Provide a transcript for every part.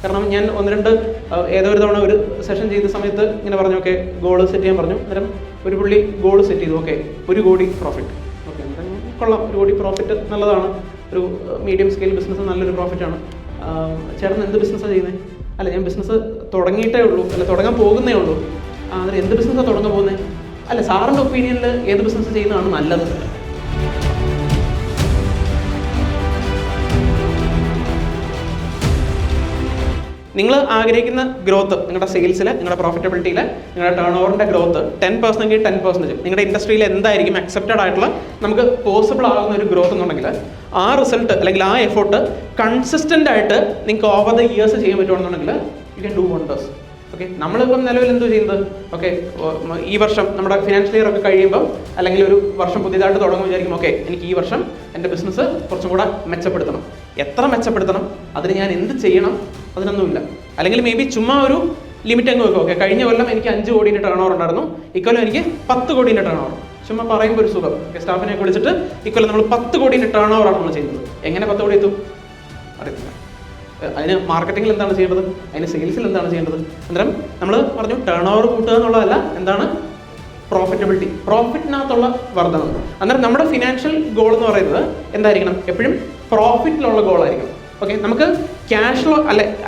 കാരണം ഞാൻ ഒന്ന് രണ്ട് ഏതോ ഒരു തവണ ഒരു സെഷൻ ചെയ്ത സമയത്ത് ഇങ്ങനെ പറഞ്ഞു, ഓക്കെ ഗോൾ സെറ്റ് ചെയ്യാൻ പറഞ്ഞു. അന്നേരം ഒരു പുള്ളി ഗോൾ സെറ്റ് ചെയ്തു, ഓക്കെ 1 കോടി പ്രോഫിറ്റ്. ഓക്കെ അന്നേരം കൊള്ളാം, 1 കോടി പ്രോഫിറ്റ് നല്ലതാണ്, ഒരു മീഡിയം സ്കെയിൽ ബിസിനസ് നല്ലൊരു പ്രോഫിറ്റാണ്. ചേട്ടൻ എന്ത് ബിസിനസ്സാണ് ചെയ്യുന്നത്? അല്ല ഞാൻ ബിസിനസ് തുടങ്ങിയിട്ടേ ഉള്ളൂ, അല്ല തുടങ്ങാൻ പോകുന്നേ ഉള്ളൂ. അതിന് എന്ത് ബിസിനസ്സാണ് തുടങ്ങാൻ പോകുന്നത്? അല്ല സാറിൻ്റെ ഒപ്പീനിയനിൽ ഏത് ബിസിനസ് ചെയ്യുന്നതാണ് നല്ലത്? നിങ്ങൾ ആഗ്രഹിക്കുന്ന ഗ്രോത്ത്, നിങ്ങളുടെ സെയിൽസിൽ, നിങ്ങളുടെ പ്രോഫിറ്റബിലിറ്റിയിൽ, നിങ്ങളുടെ ടേൺ ഓവറിൻ്റെ ഗ്രോത്ത് 10% 10%, നിങ്ങളുടെ ഇൻഡസ്ട്രിയിൽ എന്തായിരിക്കും അക്സെപ്റ്റഡ് ആയിട്ടുള്ള നമുക്ക് പോസിബിൾ ആകുന്ന ഒരു ഗ്രോത്ത് എന്നുണ്ടെങ്കിൽ ആ റിസൾട്ട് അല്ലെങ്കിൽ ആ എഫോർട്ട് കൺസിസ്റ്റൻ്റ് ആയിട്ട് നിങ്ങൾക്ക് ഓവർ ദ ഇയേഴ്സ് ചെയ്യാൻ പറ്റുകയാണെന്നുണ്ടെങ്കിൽ you can do wonders. Okay നമ്മളിപ്പം നിലവിൽ എന്തോ ചെയ്യുന്നത്, ഓക്കെ ഈ വർഷം നമ്മുടെ ഫിനാൻഷ്യൽ ഇയർ ഒക്കെ കഴിയുമ്പോൾ അല്ലെങ്കിൽ ഒരു വർഷം പുതിയതായിട്ട് തുടങ്ങുമ്പോൾ വിചാരിക്കും, ഓക്കെ എനിക്ക് ഈ വർഷം എൻ്റെ ബിസിനസ് കുറച്ചും കൂടെ മെച്ചപ്പെടുത്തണം. എത്ര മെച്ചപ്പെടുത്തണം, അതിന് ഞാൻ എന്ത് ചെയ്യണം, അതിനൊന്നുമില്ല. അല്ലെങ്കിൽ മേ ബി ചുമ്മാ ഒരു ലിമിറ്റ് അങ്ങ് വെക്കും. ഓക്കെ കഴിഞ്ഞ കൊല്ലം എനിക്ക് 5 കോടിൻ്റെ ടേൺ ഓവർ ഉണ്ടായിരുന്നു, ഇക്കൊല്ലം എനിക്ക് 10 കോടിൻ്റെ ടേൺ ഓവർ. ചുമ്മാ പറയുമ്പോൾ ഒരു സുഖം. ഓക്കെ സ്റ്റാഫിനെയൊക്കെ വിളിച്ചിട്ട് ഇക്കൊല്ലം നമ്മൾ 10 കോടിൻ്റെ ടേൺ ഓവറാണ് നമ്മൾ ചെയ്യുന്നത്. എങ്ങനെ 10 കോടി എത്തും അറിയത്തില്ല. അതിന് മാർക്കറ്റിംഗിൽ എന്താണ് ചെയ്യേണ്ടത്, അതിന് സെയിൽസിൽ എന്താണ് ചെയ്യേണ്ടത്? അന്നേരം നമ്മൾ പറഞ്ഞു ടേൺ ഓവർ കൂട്ടുക എന്നുള്ളതല്ല, എന്താണ് പ്രോഫിറ്റബിലിറ്റി, പ്രോഫിറ്റിനകത്തുള്ള വർധനം. അന്നേരം നമ്മുടെ ഫിനാൻഷ്യൽ ഗോൾ എന്ന് പറയുന്നത് എന്തായിരിക്കണം? എപ്പോഴും പ്രോഫിറ്റിലുള്ള ഗോളായിരിക്കും. ഓക്കെ നമുക്ക് ക്യാഷിലോ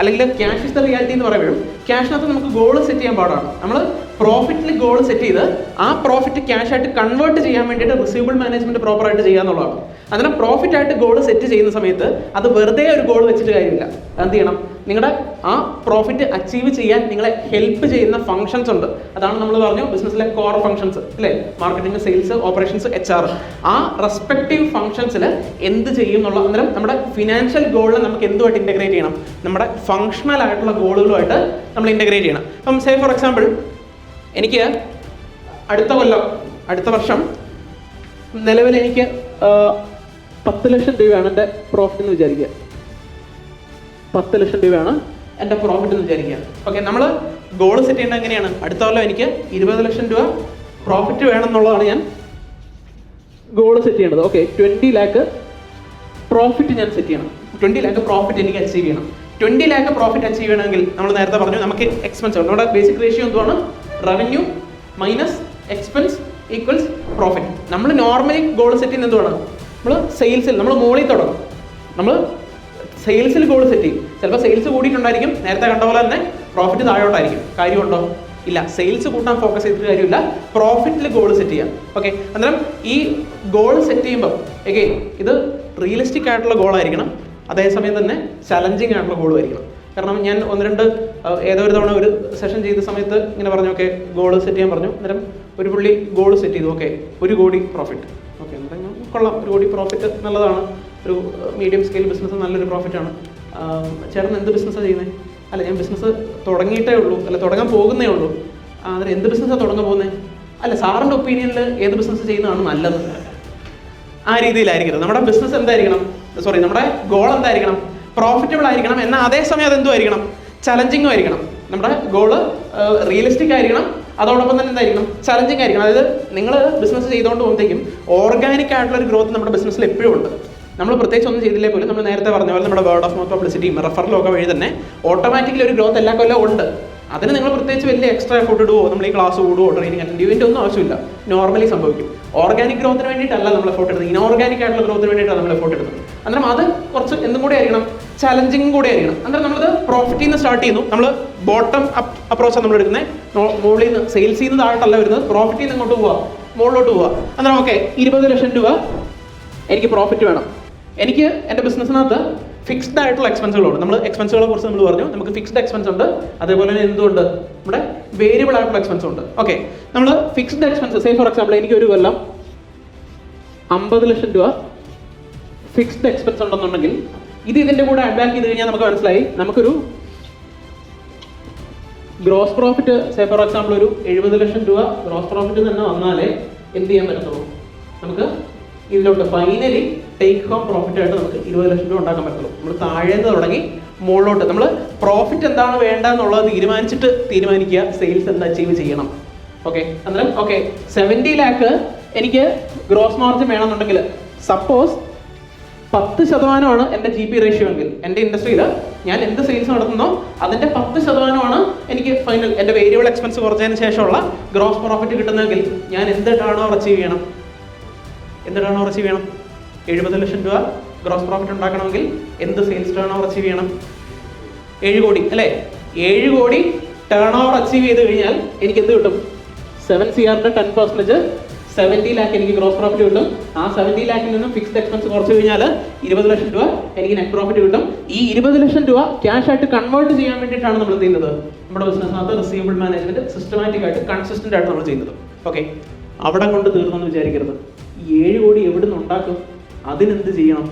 അല്ലെങ്കിൽ ക്യാഷ് ഇസ് ദ റിയാലിറ്റി എന്ന് പറയുമ്പോഴും ക്യാഷിനകത്ത് നമുക്ക് ഗോൾ സെറ്റ് ചെയ്യാൻ പാടാണ്. നമ്മൾ പ്രോഫിറ്റിൽ ഗോൾ സെറ്റ് ചെയ്ത് ആ പ്രോഫിറ്റ് ക്യാഷ് ആയിട്ട് കൺവേർട്ട് ചെയ്യാൻ വേണ്ടിയിട്ട് റിസീവബിൾ മാനേജ്മെന്റ് പ്രോപ്പറായിട്ട് ചെയ്യുക എന്നുള്ളതാണ്. അങ്ങനെ പ്രോഫിറ്റ് ആയിട്ട് ഗോൾ സെറ്റ് ചെയ്യുന്ന സമയത്ത് അത് വെറുതെ ഒരു ഗോൾ വെച്ചിട്ട് കാര്യമില്ല. എന്ത് ചെയ്യണം? നിങ്ങളുടെ ആ പ്രോഫിറ്റ് അച്ചീവ് ചെയ്യാൻ നിങ്ങളെ ഹെൽപ്പ് ചെയ്യുന്ന ഫംഗ്ഷൻസ് ഉണ്ട്. അതാണ് നമ്മൾ പറഞ്ഞു ബിസിനസ്സിലെ കോർ ഫംഗ്ഷൻസ് അല്ലേ, മാർക്കറ്റിംഗ്, സെയിൽസ്, ഓപ്പറേഷൻസ്, HR. ആ റെസ്പെക്റ്റീവ് ഫംഗ്ഷൻസിൽ എന്ത് ചെയ്യും എന്നുള്ള അന്നേരം നമ്മുടെ ഫിനാൻഷ്യൽ ഗോളിൽ നമുക്ക് എന്തുമായിട്ട് ഇൻറ്റഗ്രേറ്റ് ചെയ്യണം? നമ്മുടെ ഫങ്ഷണൽ ആയിട്ടുള്ള ഗോളുകളുമായിട്ട് നമ്മൾ ഇൻറ്റഗ്രേറ്റ് ചെയ്യണം. അപ്പം സേ ഫോർ എക്സാമ്പിൾ എനിക്ക് അടുത്ത വർഷം നിലവിൽ എനിക്ക് 10 ലക്ഷം രൂപയാണ് എൻ്റെ പ്രോഫിറ്റ് എന്ന് വിചാരിക്കുക. 10 ലക്ഷം രൂപയാണ് എൻ്റെ പ്രോഫിറ്റ് എന്ന് വിചാരിക്കുക. ഓക്കെ നമ്മൾ ഗോൾ സെറ്റ് ചെയ്യേണ്ടത് എങ്ങനെയാണ്? അടുത്ത കൊല്ലം എനിക്ക് 20 ലക്ഷം രൂപ പ്രോഫിറ്റ് വേണം എന്നുള്ളതാണ് ഞാൻ ഗോൾ സെറ്റ് ചെയ്യേണ്ടത്. ഓക്കെ 20 ലാക്ക് പ്രോഫിറ്റ് ഞാൻ സെറ്റ് ചെയ്യണം. 20 ലാക്ക് പ്രോഫിറ്റ് എനിക്ക് അച്ചീവ് ചെയ്യണം. 20 ലാക്ക് പ്രോഫിറ്റ് അച്ചീവ് ചെയ്യണമെങ്കിൽ നമ്മൾ നേരത്തെ പറഞ്ഞു നമുക്ക് എക്സ്പെൻസ് ഉണ്ട്. നമ്മുടെ ബേസിക് റേഷ്യോ എന്തുവാണ്? Revenue minus expense equals profit. നമ്മൾ നോർമലി ഗോൾ സെറ്റ് ചെയ്യുന്നത് എന്തുവാണ്? നമ്മൾ സെയിൽസിൽ നമ്മൾ മുകളിൽ തുടങ്ങും. നമ്മൾ സെയിൽസിൽ ഗോൾ സെറ്റ് ചെയ്യും. ചിലപ്പോൾ സെയിൽസ് കൂടിയിട്ടുണ്ടായിരിക്കും, നേരത്തെ കണ്ട പോലെ തന്നെ പ്രോഫിറ്റ് താഴോട്ടായിരിക്കും. കാര്യമുണ്ടോ? ഇല്ല. സെയിൽസ് കൂട്ടാൻ ഫോക്കസ് ചെയ്തിട്ട് കാര്യമില്ല, പ്രോഫിറ്റിൽ ഗോൾ സെറ്റ് ചെയ്യാം. ഓക്കെ അന്നേരം ഈ ഗോൾ സെറ്റ് ചെയ്യുമ്പോൾ എഗെയിൻ ഇത് റിയലിസ്റ്റിക് ആയിട്ടുള്ള ഗോളായിരിക്കണം, അതേസമയം തന്നെ ചലഞ്ചിങ് ആയിട്ടുള്ള ഗോളും ആയിരിക്കണം. കാരണം ഞാൻ ഒന്ന് രണ്ട് ഏതോ ഒരു തവണ ഒരു സെഷൻ ചെയ്ത സമയത്ത് ഇങ്ങനെ പറഞ്ഞു, ഓക്കെ ഗോൾ സെറ്റ് ചെയ്യാൻ പറഞ്ഞു. അന്നേരം ഒരു പുള്ളി ഗോൾ സെറ്റ് ചെയ്തു, ഓക്കെ 1 കോടി പ്രോഫിറ്റ്. ഓക്കെ അന്നേരം കൊള്ളാം, 1 കോടി പ്രോഫിറ്റ് നല്ലതാണ്, ഒരു മീഡിയം സ്കെയിൽ ബിസിനസ് നല്ലൊരു പ്രോഫിറ്റാണ്. ചേട്ടൻ എന്ത് ബിസിനസ്സാണ് ചെയ്യുന്നത്? അല്ല ഞാൻ ബിസിനസ് തുടങ്ങിയിട്ടേ ഉള്ളൂ, അല്ല തുടങ്ങാൻ പോകുന്നേ ഉള്ളൂ. അതിന് എന്ത് ബിസിനസ്സാണ് തുടങ്ങാൻ പോകുന്നത്? അല്ല സാറിൻ്റെ ഒപ്പീനിയനിൽ ഏത് ബിസിനസ് ചെയ്യുന്നതാണ് നല്ലത്? ആ രീതിയിലായിരിക്കരുത്. നമ്മുടെ ബിസിനസ് എന്തായിരിക്കണം? നമ്മുടെ ഗോൾ എന്തായിരിക്കണം? പ്രോഫിറ്റബിൾ ആയിരിക്കണം. എന്നാൽ അതേസമയം അതെന്തും ആയിരിക്കണം? ചലഞ്ചിങ്ങും ആയിരിക്കണം. നമ്മുടെ ഗോള് റിയലിസ്റ്റിക് ആയിരിക്കണം, അതോടൊപ്പം തന്നെ എന്തായിരിക്കണം? ചലഞ്ചിങ് ആയിരിക്കണം. അതായത് നിങ്ങൾ ബിസിനസ് ചെയ്തുകൊണ്ട് പോകുമ്പോഴത്തേക്കും ഓർഗാനിക് ആയിട്ടുള്ള ഒരു ഗ്രോത്ത് നമ്മുടെ ബിസിനസ്സിൽ എപ്പോഴും ഉണ്ട്. നമ്മൾ പ്രത്യേകിച്ച് ഒന്നും ചെയ്തില്ലേ പോലും നമ്മൾ നേരത്തെ പറഞ്ഞ പോലെ നമ്മുടെ വേർഡ് ഓഫ് മൗത്ത് പബ്ലിസിറ്റിയും റെഫറലും ഒക്കെ വഴി തന്നെ ഓട്ടോമാറ്റിക്കലി ഒരു ഗ്രോത്ത് എല്ലാ കൊല്ലം ഉണ്ട്. അതിന് നിങ്ങൾ പ്രത്യേകിച്ച് വലിയ എക്സ്ട്രാ എഫോർട്ട് ഇടുവോ, നമ്മൾ ഈ ക്ലാസ് കൂടുവോ, ട്രെയിനിങ് അറ്റൻഡ് ചെയ്യുമോ, ഇതിൻ്റെ ഒന്നും ആവശ്യമില്ല. നോർമലി സംഭവിക്കും. ഓർഗാനിക് ഗ്രോത്തിന് വേണ്ടിയിട്ടല്ല നമ്മൾ എഫോർട്ട് ഇടുന്നത്, ഇനോർഗാനിക് ആയിട്ടുള്ള ഗ്രോത്തിന് വേണ്ടിയിട്ടാണ് നമ്മൾ എഫോർട്ട് ഇടുന്നത്. അന്നേരം അത് കുറച്ച് എന്തും കൂടെ ആയിരിക്കണം? ചലഞ്ചിങ് കൂടെ ആയിരിക്കണം. അന്നേരം നമ്മളത് പ്രോഫിറ്റിൽ നിന്ന് സ്റ്റാർട്ട് ചെയ്യുന്നു. നമ്മൾ ബോട്ടം അപ്പ് അപ്രോച്ചാണ് നമ്മൾ എടുക്കുന്നത്. മുകളിൽ നിന്ന് സെയിൽസിൽ നിന്ന് താഴോട്ടല്ല വരുന്നത്, പ്രോഫിറ്റിൽ നിന്ന് ഇങ്ങോട്ട് പോവുക, മുകളിലോട്ട് പോവുക. അന്നേരം ഓക്കെ 20 ലക്ഷം രൂപ എനിക്ക് പ്രോഫിറ്റ് വേണം. എനിക്ക് എൻ്റെ ബിസിനസ്സിനകത്ത് ഫിക്സ്ഡ് ആയിട്ടുള്ള എക്സ്പെൻസുകളുണ്ട്. നമ്മൾ എക്സ്പെൻസുകളെ കുറിച്ച് നമ്മൾ പറഞ്ഞു, നമുക്ക് ഫിക്സ്ഡ് എക്സ്പെൻസ് ഉണ്ട്, അതേപോലെ തന്നെ എന്തുകൊണ്ട് നമ്മുടെ വേരിയബിൾ ആയിട്ടുള്ള എക്സ്പെൻസ് ഉണ്ട്. ഓക്കെ നമ്മൾ fixed expense say for example എനിക്ക് ഒരു കൊല്ലം 50 ലക്ഷം രൂപ ഫിക്സ്ഡ് എക്സ്പെൻസ് ഉണ്ടെന്നുണ്ടെങ്കിൽ ഇതിൻ്റെ കൂടെ ആഡ് ബാക്ക് ചെയ്ത് കഴിഞ്ഞാൽ നമുക്ക് മനസ്സിലായി നമുക്കൊരു gross profit say for example ഒരു 70 ലക്ഷം രൂപ ഗ്രോസ് പ്രോഫിറ്റ് തന്നെ വന്നാലേ എന്ത് ചെയ്യാൻ പറ്റത്തുള്ളൂ? നമുക്ക് ഇതിലോട്ട് ഫൈനലി ടേക്ക് ഹോം പ്രോഫിറ്റ് ആയിട്ട് നമുക്ക് 20 ലക്ഷം രൂപ ഉണ്ടാക്കാൻ പറ്റുള്ളൂ. നമ്മൾ താഴേന്ന് തുടങ്ങി മുകളിലോട്ട് നമ്മൾ പ്രോഫിറ്റ് എന്താണ് വേണ്ട എന്നുള്ളത് തീരുമാനിക്കുക, സെയിൽസ് എന്താ അച്ചീവ് ചെയ്യണം. ഓക്കെ അന്നേരം ഓക്കെ 70 ലാക്ക് എനിക്ക് ഗ്രോസ് മാർജിൻ വേണമെന്നുണ്ടെങ്കിൽ സപ്പോസ് 10% എൻ്റെ GP റേഷ്യോ എങ്കിൽ എൻ്റെ ഇൻഡസ്ട്രിയിൽ ഞാൻ എന്ത് സെയിൽസ് നടത്തുന്നോ അതിൻ്റെ 10% എനിക്ക് ഫൈനൽ എൻ്റെ വേരിയബിൾ എക്സ്പെൻസ് കുറച്ചതിന് ശേഷമുള്ള ഗ്രോസ് പ്രോഫിറ്റ് കിട്ടുന്നതെങ്കിൽ ഞാൻ എന്ത് ടേൺ ഓവർ അച്ചീവ് ചെയ്യണം? 70 ലക്ഷം രൂപ ഗ്രോസ് പ്രോഫിറ്റ് ഉണ്ടാക്കണമെങ്കിൽ എന്ത് സെയിൽസ് ടേൺ ഓവർ അച്ചീവ് ചെയ്യണം? 7 കോടി അല്ലേ? 7 കോടി ടേൺ ഓവർ അച്ചീവ് ചെയ്ത് കഴിഞ്ഞാൽ എനിക്ക് എന്ത് കിട്ടും? 7 CRന്റെ 10% 70 ലാക്ക് എനിക്ക് ഗ്രോസ് പ്രോഫിറ്റ് കിട്ടും. ആ 70 ലാക്കിൽ നിന്നും ഫിക്സ്ഡ് എക്സ്പെൻസ് കുറച്ച് കഴിഞ്ഞാൽ 20 ലക്ഷം രൂപ എനിക്ക് നെറ്റ് പ്രോഫിറ്റ് കിട്ടും. ഈ 20 ലക്ഷം രൂപ ക്യാഷ് ആയിട്ട് കൺവേർട്ട് ചെയ്യാൻ വേണ്ടിയിട്ടാണ് നമ്മൾ ചെയ്യുന്നത്. നമ്മുടെ ബിസിനസ്സിനകത്ത് റിസീവബിൾ മാനേജ്മെന്റ് സിസ്റ്റമാറ്റിക് ആയിട്ട് കൺസിസ്റ്റന്റ് ആയിട്ട് നമ്മൾ ചെയ്യുന്നത്. ഓക്കെ, അവിടെ കൊണ്ട് തീർന്നെന്ന് വിചാരിക്കരുത്. ഈ 7 കോടി എവിടെ നിന്ന് ഉണ്ടാക്കും? അതിനെന്ത് ചെയ്യണം?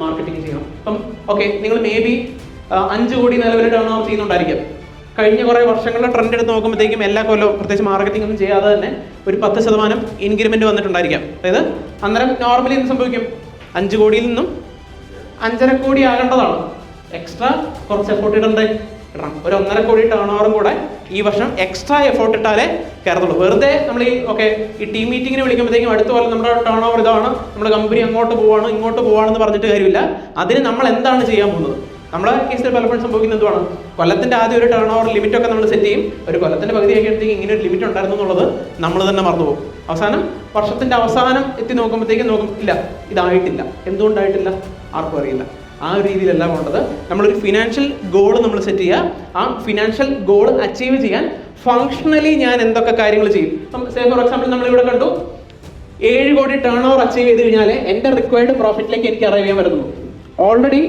മാർക്കറ്റിംഗ് ചെയ്യണം. അപ്പം ഓക്കെ, നിങ്ങൾ മേ ബി 5 കോടി നിലവിൽ ടേൺ ഓവർ ചെയ്യുന്നുണ്ടായിരിക്കും. കഴിഞ്ഞ കുറേ വർഷങ്ങളുടെ ട്രെൻഡ് എടുത്ത് നോക്കുമ്പോഴത്തേക്കും എല്ലാ കൊല്ലവും പ്രത്യേകിച്ച് മാർക്കറ്റിംഗ് ഒന്നും ചെയ്യാതെ തന്നെ ഒരു 10% ഇൻക്രിമെന്റ് വന്നിട്ടുണ്ടായിരിക്കാം. അതായത് അന്നേരം നോർമലി എന്ത് സംഭവിക്കും? 5 കോടിയിൽ നിന്നും 5.5 കോടി ആകേണ്ടതാണ്. എക്സ്ട്രാ കുറച്ച് എഫോർട്ട് ഇടണം. ഒരു 1.5 കോടി ടേൺ ഓവറും കൂടെ ഈ വർഷം എക്സ്ട്രാ എഫോർട്ട് ഇട്ടാലേ കയറത്തുള്ളൂ. വെറുതെ നമ്മൾ ഈ ടീം മീറ്റിങ്ങിന് വിളിക്കുമ്പോഴത്തേക്കും അടുത്ത പോലെ നമ്മുടെ ടേൺ ഓവർ ഇതാണ്, നമ്മുടെ കമ്പനി അങ്ങോട്ട് പോവാണ് ഇങ്ങോട്ട് പോവാണെന്ന് പറഞ്ഞിട്ട് കാര്യമില്ല. അതിന് നമ്മൾ എന്താണ് ചെയ്യാൻ പോകുന്നത്? നമ്മുടെ കേസിൽ പലപ്പോഴും സംഭവിക്കുന്നത് എന്തുവാണ്? കൊല്ലത്തിന്റെ ആദ്യം ഒരു ടേൺ ഓവർ ലിമിറ്റ് ഒക്കെ നമ്മൾ സെറ്റ് ചെയ്യും. ഒരു കൊല്ലത്തിന്റെ പകുതിയൊക്കെ എടുത്തേക്ക് ഇങ്ങനെ ഒരു ലിമിറ്റ് ഉണ്ടായിരുന്നു എന്നുള്ളത് നമ്മൾ തന്നെ മറന്നുപോകും. അവസാനം വർഷത്തിന്റെ അവസാനം എത്തി നോക്കുമ്പോഴത്തേക്കും ഇല്ല, ഇതായിട്ടില്ല. എന്തുകൊണ്ടായിട്ടില്ല? ആർക്കും അറിയില്ല. ആ ഒരു രീതിയിലല്ല വേണ്ടത്. നമ്മളൊരു ഫിനാൻഷ്യൽ ഗോൾ നമ്മൾ സെറ്റ് ചെയ്യുക. ആ ഫിനാൻഷ്യൽ ഗോൾ അച്ചീവ് ചെയ്യാൻ ഫങ്ഷണലി ഞാൻ എന്തൊക്കെ കാര്യങ്ങൾ ചെയ്യും? സേ ഫോർ എക്സാമ്പിൾ നമ്മളിവിടെ കണ്ടു 7 കോടി ടേൺ ഓവർ അച്ചീവ് ചെയ്ത് കഴിഞ്ഞാൽ എൻ്റെ റിക്വയർഡ് പ്രോഫിറ്റിലേക്ക് എനിക്ക് അറൈവ് ചെയ്യാൻ വരുന്നു. ഓൾറെഡി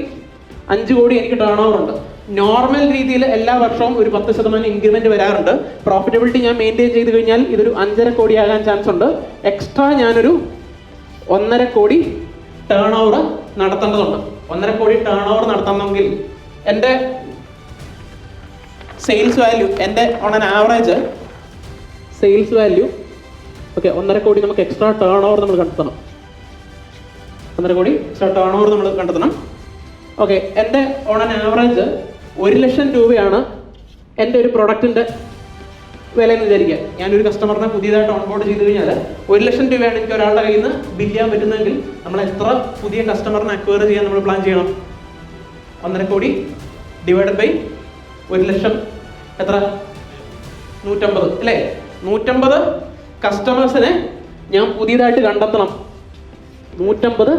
5 കോടി എനിക്ക് ടേൺ ഓവർ ഉണ്ട്. നോർമൽ രീതിയിൽ എല്ലാ വർഷവും ഒരു 10% ഇൻക്രിമെന്റ് വരാറുണ്ട്. പ്രോഫിറ്റബിലിറ്റി ഞാൻ മെയിൻറ്റെയിൻ ചെയ്ത് കഴിഞ്ഞാൽ ഇതൊരു 5.5 കോടി ആകാൻ ചാൻസ് ഉണ്ട്. എക്സ്ട്രാ ഞാനൊരു 1.5 കോടി ടേൺ ഓവർ നടത്തേണ്ടതുണ്ട്. 1.5 കോടി ടേൺ ഓവർ നടത്തണമെങ്കിൽ എൻ്റെ സെയിൽസ് വാല്യൂ, എൻ്റെ on an average sales value 1.5 കോടി നമുക്ക് എക്സ്ട്രാ ടേൺ ഓവർ നമ്മൾ കണ്ടെത്തണം. 1.5 കോടി എക്സ്ട്രാ ടേൺ ഓവർ നമ്മൾ കണ്ടെത്തണം. ഓക്കെ, എൻ്റെ ഓൺ ആൻ ആവറേജ് 1 ലക്ഷം രൂപയാണ് എൻ്റെ ഒരു പ്രൊഡക്റ്റിൻ്റെ വില എന്ന് വിചാരിക്കുക. ഞാനൊരു കസ്റ്റമറിനെ പുതിയതായിട്ട് ഓൺബോർഡ് ചെയ്ത് കഴിഞ്ഞാൽ 1 ലക്ഷം രൂപയാണ് എനിക്ക് ഒരാളുടെ കയ്യിൽ നിന്ന് ബില്ല് ചെയ്യാൻ പറ്റുന്നതെങ്കിൽ നമ്മൾ എത്ര പുതിയ കസ്റ്റമറിനെ അക്വയർ ചെയ്യാൻ നമ്മൾ പ്ലാൻ ചെയ്യണം? 1.5 കോടി ഡിവൈഡഡ് ബൈ 1 ലക്ഷം എത്ര? 150 അല്ലേ? 150 കസ്റ്റമേഴ്സിനെ ഞാൻ പുതിയതായിട്ട് കണ്ടെത്തണം. 150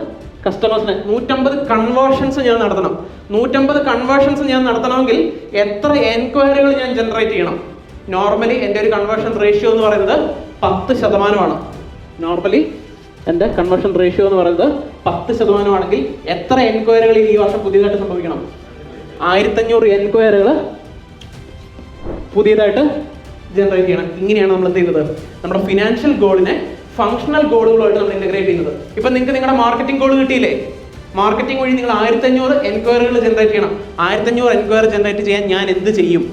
കസ്റ്റമേഴ്സിനെ 150 കൺവേർഷൻസ് ഞാൻ നടത്തണം. 150 കൺവേർഷൻസ് ഞാൻ നടത്തണമെങ്കിൽ എത്ര എൻക്വയറികൾ ഞാൻ ജനറേറ്റ് ചെയ്യണം? നോർമലി എൻ്റെ ഒരു കൺവേർഷൻ റേഷ്യോ എന്ന് പറയുന്നത് 10%. നോർമലി എൻ്റെ കൺവേർഷൻ റേഷ്യോ എന്ന് പറയുന്നത് 10% ആണെങ്കിൽ എത്ര എൻക്വയറികൾ ഈ വർഷം പുതിയതായിട്ട് സംഭവിക്കണം? 1500 എൻക്വയറികൾ പുതിയതായിട്ട് ജനറേറ്റ് ചെയ്യണം. ഇങ്ങനെയാണ് നമ്മൾ എന്ത് ചെയ്യുന്നത്? നമ്മുടെ ഫിനാൻഷ്യൽ ഗോളിനെ ഫങ്ഷണൽ ഗോളുകളുമായിട്ട് നമ്മൾ ഇന്റഗ്രേറ്റ് ചെയ്യുന്നത്. ഇപ്പം നിങ്ങൾക്ക് നിങ്ങളുടെ മാർക്കറ്റിംഗ് ഗോൾ കിട്ടിയില്ലേ? മാർക്കറ്റിംഗ് വഴി നിങ്ങൾ 1500 എൻക്വയറികൾ ജനറേറ്റ് ചെയ്യണം. 1500 എൻക്വയറി ജനറേറ്റ് ചെയ്യാൻ ഞാൻ എന്ത് ചെയ്യും?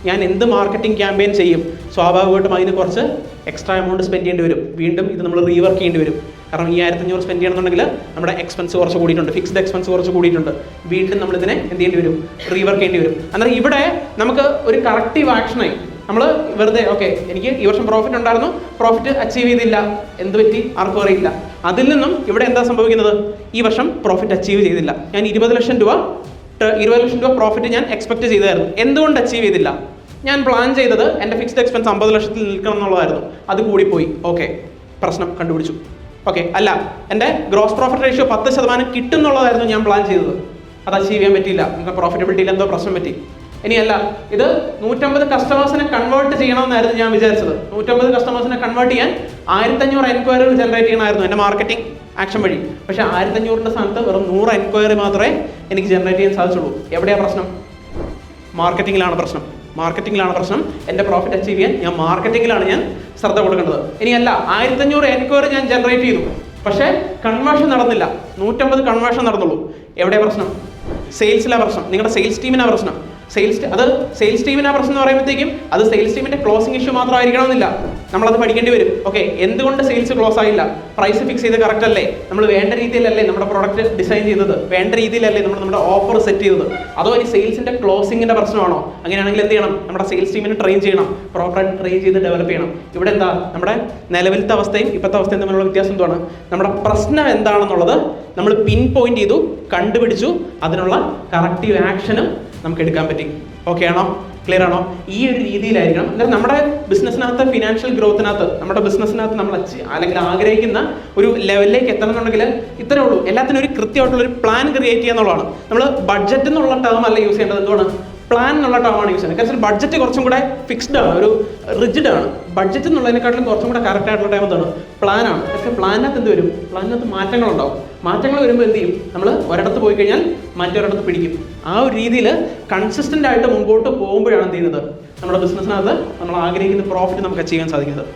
ഞാൻ എന്ത് മാർക്കറ്റിംഗ് ക്യാമ്പയിൻ ചെയ്യും? സ്വാഭാവികമായിട്ടും അതിന് കുറച്ച് എക്സ്ട്രാ എമൗണ്ട് സ്പെൻഡ് ചെയ്യേണ്ടി വരും. വീണ്ടും ഇത് നമ്മൾ റീവർക്ക് ചെയ്യേണ്ടി വരും. കാരണം ഈ 1500 സ്പെൻഡ് ചെയ്യണമെന്നുണ്ടെങ്കിൽ നമ്മുടെ എക്സ്പെൻസ് കുറച്ച് കൂടിയിട്ടുണ്ട്, ഫിക്സ്ഡ് എക്സ്പെൻസ് കുറച്ച് കൂടിയിട്ടുണ്ട്. വീണ്ടും നമ്മളിതിനെ എന്ത് ചെയ്യേണ്ടി വരും? റീവർക്ക് ചെയ്യേണ്ടി വരും. അന്നേരം ഇവിടെ നമുക്ക് ഒരു കറക്റ്റീവ് ആക്ഷനായി നമ്മൾ വെറുതെ എനിക്ക് ഈ വർഷം പ്രോഫിറ്റ് ഉണ്ടായിരുന്നു, പ്രോഫിറ്റ് അച്ചീവ് ചെയ്തില്ല, എന്ത് പറ്റി ആർക്കും അറിയില്ല. അതിൽ നിന്നും ഇവിടെ എന്താ സംഭവിക്കുന്നത്? ഈ വർഷം പ്രോഫിറ്റ് അച്ചീവ് ചെയ്തില്ല. ഞാൻ 20 ലക്ഷം രൂപ പ്രോഫിറ്റ് ഞാൻ എക്സ്പെക്ട് ചെയ്തായിരുന്നു. എന്തുകൊണ്ട് അച്ചീവ് ചെയ്തില്ല? ഞാൻ പ്ലാൻ ചെയ്തത് എൻ്റെ ഫിക്സ്ഡ് എക്സ്പെൻസ് 50 ലക്ഷത്തിൽ നിൽക്കണം എന്നുള്ളതായിരുന്നു. അത് കൂടിപ്പോയി. പ്രശ്നം കണ്ടുപിടിച്ചു. അല്ല, എൻ്റെ ഗ്രോസ് പ്രോഫിറ്റ് റേഷ്യോ 10% കിട്ടും എന്നുള്ളതായിരുന്നു ഞാൻ പ്ലാൻ ചെയ്തത്. അത് അച്ചീവ് ചെയ്യാൻ പറ്റിയില്ല. നിങ്ങൾക്ക് പ്രോഫിറ്റബിലിറ്റിയിൽ എന്തോ പ്രശ്നം പറ്റി. ഇനിയല്ല, ഇത് 150 കസ്റ്റമേഴ്സിനെ കൺവേർട്ട് ചെയ്യണമെന്നായിരുന്നു ഞാൻ വിചാരിച്ചത്. 150 കസ്റ്റമേഴ്സിനെ കൺവേർട്ട് ചെയ്യാൻ 1500 എൻക്വയറികൾ ജനറേറ്റ് ചെയ്യണമായിരുന്നു എൻ്റെ മാർക്കറ്റിംഗ് ആക്ഷൻ വഴി. പക്ഷേ 1500ന്റെ സ്ഥാനത്ത് വെറും 100 എൻക്വയറി മാത്രമേ എനിക്ക് ജനറേറ്റ് ചെയ്യാൻ സാധിച്ചുള്ളൂ. എവിടെയാണ് പ്രശ്നം? മാർക്കറ്റിംഗിലാണ് പ്രശ്നം. എൻ്റെ പ്രോഫിറ്റ് അച്ചീവ് ചെയ്യാൻ ഞാൻ മാർക്കറ്റിംഗിലാണ് ശ്രദ്ധ കൊടുക്കേണ്ടത്. ഇനിയല്ല, 1500 എൻക്വയറി ഞാൻ ജനറേറ്റ് ചെയ്തു, പക്ഷേ കൺവേർഷൻ നടന്നില്ല. 150 കൺവേർഷൻ നടന്നുള്ളൂ. എവിടെയാണ് പ്രശ്നം? സെയിൽസിലാണ് പ്രശ്നം. നിങ്ങളുടെ സെയിൽസ് ടീമിനാണ് പ്രശ്നം. സെയിൽസ് ടീമിനാണ് പ്രശ്നം എന്ന് പറയുമ്പോഴത്തേക്കും അത് സെയിൽസ് ടീമിന്റെ ക്ലോസിംഗ് ഇഷ്യൂ മാത്രമായിരിക്കണമെന്നില്ല. നമ്മളത് പഠിക്കേണ്ടി വരും. ഓക്കെ, എന്തുകൊണ്ട് സെയിൽസ് ക്ലോസ് ആയില്ല? പ്രൈസ് ഫിക്സ് ചെയ്ത് കറക്റ്റ് അല്ലേ? നമ്മൾ വേണ്ട രീതിയിലല്ലേ നമ്മുടെ പ്രോഡക്റ്റ് ഡിസൈൻ ചെയ്തത്? വേണ്ട രീതിയിലല്ലേ നമ്മൾ നമ്മുടെ ഓഫർ സെറ്റ് ചെയ്തത്? അതോ ഇനി സെയിൽസിന്റെ ക്ലോസിംഗിന്റെ പ്രശ്നമാണോ? അങ്ങനെയാണെങ്കിൽ എന്ത് ചെയ്യണം? നമ്മുടെ സെയിൽസ് ടീമിനെ ട്രെയിൻ ചെയ്യണം, പ്രോപ്പറായിട്ട് ട്രെയിൻ ചെയ്ത് ഡെവലപ്പ് ചെയ്യണം. ഇവിടെ എന്താ നമ്മുടെ നിലവിലത്തെ അവസ്ഥയും ഇപ്പോഴത്തെ അവസ്ഥയും തമ്മിലുള്ള വ്യത്യാസം എന്താണ്? നമ്മുടെ പ്രശ്നം എന്താണെന്നുള്ളത് നമ്മൾ പിൻ പോയിന്റ് ചെയ്തു, കണ്ടുപിടിച്ചു, അതിനുള്ള കറക്റ്റീവ് ആക്ഷനും നമുക്ക് എടുക്കാൻ പറ്റി. ഓക്കെ ആണോ? ക്ലിയർ ആണോ? ഈ ഒരു രീതിയിലായിരിക്കണം. എന്നാൽ നമ്മുടെ ബിസിനസ്സിനകത്ത്, ഫിനാൻഷ്യൽ ഗ്രോത്തിനകത്ത്, നമ്മുടെ ബിസിനസ്സിനകത്ത് നമ്മൾ അല്ലെങ്കിൽ ആഗ്രഹിക്കുന്ന ഒരു ലെവലിലേക്ക് എത്തണമെന്നുണ്ടെങ്കിൽ ഇത്രേ ഉള്ളൂ. എല്ലാത്തിനും ഒരു കൃത്യമായിട്ടുള്ള ഒരു പ്ലാൻ ക്രിയേറ്റ് ചെയ്യുക എന്നുള്ളതാണ്. നമ്മൾ ബഡ്ജറ്റ് എന്നുള്ള ടേം അല്ല യൂസ് ചെയ്യേണ്ടത്, എന്തുകൊണ്ട് പ്ലാൻ എന്നുള്ള ടേമാണ് യൂസ് ചെയ്യുന്നത്. കാരണം ബഡ്ജറ്റ് കുറച്ചും കൂടെ ഫിക്സ്ഡ് ആണ്, ഒരു റിജിഡ് ആണ്. ബഡ്ജറ്റ് എന്നുള്ളതിനെക്കാട്ടിലും കുറച്ചും കൂടെ കറക്റ്റ് ആയിട്ടുള്ള ടൈം എന്താണ്? പ്ലാനാണ്. പക്ഷേ പ്ലാനിനകത്ത് എന്ത് വരും? പ്ലാനിനകത്ത് മാറ്റങ്ങളുണ്ടാവും. മാറ്റങ്ങൾ വരുമ്പോൾ എന്ത് ചെയ്യും? നമ്മൾ ഒരിടത്ത് പോയി കഴിഞ്ഞാൽ മറ്റൊരിടത്ത് പിടിക്കും. ആ ഒരു രീതിയിൽ കൺസിസ്റ്റൻ്റ് ആയിട്ട് മുമ്പോട്ട് പോകുമ്പോഴാണ് എന്ത് ചെയ്യുന്നത്? നമ്മുടെ ബിസിനസ്സിനകത്ത് നമ്മൾ ആഗ്രഹിക്കുന്ന പ്രോഫിറ്റ് നമുക്ക് അച്ചീവ് ചെയ്യാൻ സാധിക്കുന്നത്.